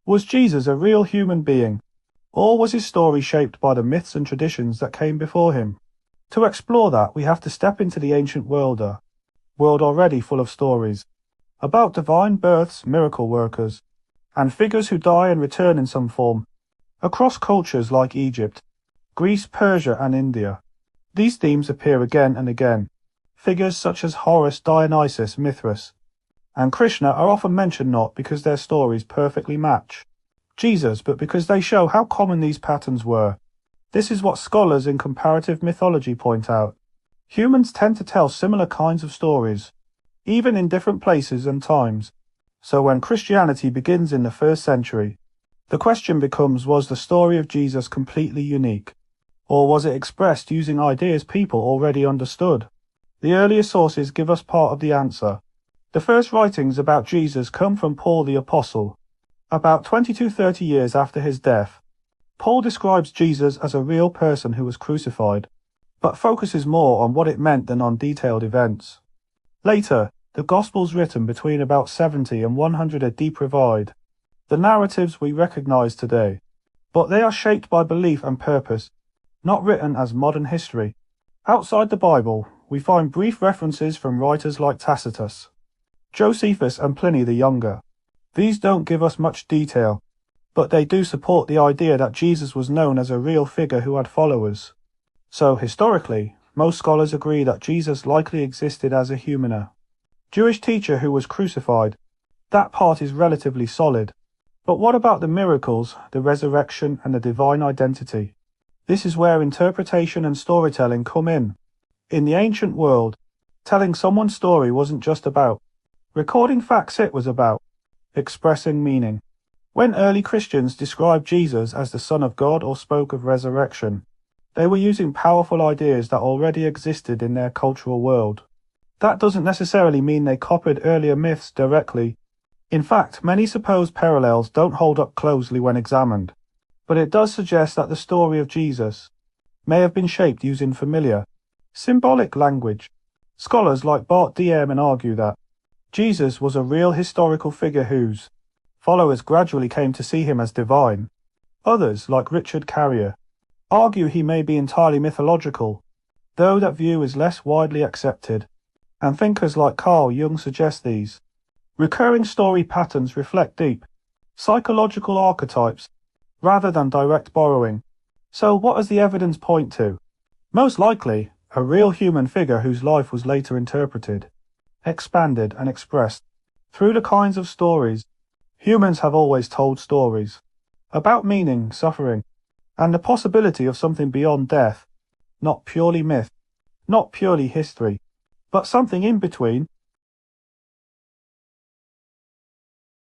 Was Jesus a real human being, or was his story shaped by the myths and traditions that came before him? To explore that, we have to step into the ancient world, a world already full of stories about divine births, miracle workers, and figures who die and return in some form. Across cultures like Egypt, Greece, Persia, and India, these themes appear again and again. Figures such as Horus, Dionysus, Mithras, and Krishna are often mentioned not because their stories perfectly match Jesus, but because they show how common these patterns were. This is what scholars in comparative mythology point out. Humans tend to tell similar kinds of stories, even in different places and times. So when Christianity begins in the 1st century, the question becomes, was the story of Jesus completely unique? Or was it expressed using ideas people already understood? The earlier sources give us part of the answer. The first writings about Jesus come from Paul the Apostle. About 20 to 30 years after his death, Paul describes Jesus as a real person who was crucified, but focuses more on what it meant than on detailed events. Later, the Gospels written between about 70 and 100 AD provide the narratives we recognize today, but they are shaped by belief and purpose, not written as modern history. Outside the Bible, we find brief references from writers like Tacitus, Josephus, and Pliny the Younger. These don't give us much detail, but they do support the idea that Jesus was known as a real figure who had followers. So, historically, most scholars agree that Jesus likely existed as a human, Jewish teacher who was crucified. That part is relatively solid. But what about the miracles, the resurrection, and the divine identity? This is where interpretation and storytelling come in. In the ancient world, telling someone's story wasn't just about recording facts, it was about expressing meaning. When early Christians described Jesus as the Son of God or spoke of resurrection, they were using powerful ideas that already existed in their cultural world. That doesn't necessarily mean they copied earlier myths directly. In fact, many supposed parallels don't hold up closely when examined, but it does suggest that the story of Jesus may have been shaped using familiar, symbolic language. Scholars like Bart D. Ehrman argue that Jesus was a real historical figure whose followers gradually came to see him as divine. Others, like Richard Carrier, argue he may be entirely mythological, though that view is less widely accepted, and thinkers like Carl Jung suggest these recurring story patterns reflect deep psychological archetypes rather than direct borrowing. So what does the evidence point to? Most likely, a real human figure whose life was later interpreted, expanded, and expressed through the kinds of stories. Humans have always told stories about meaning, suffering, and the possibility of something beyond death, not purely myth, not purely history, but something in between.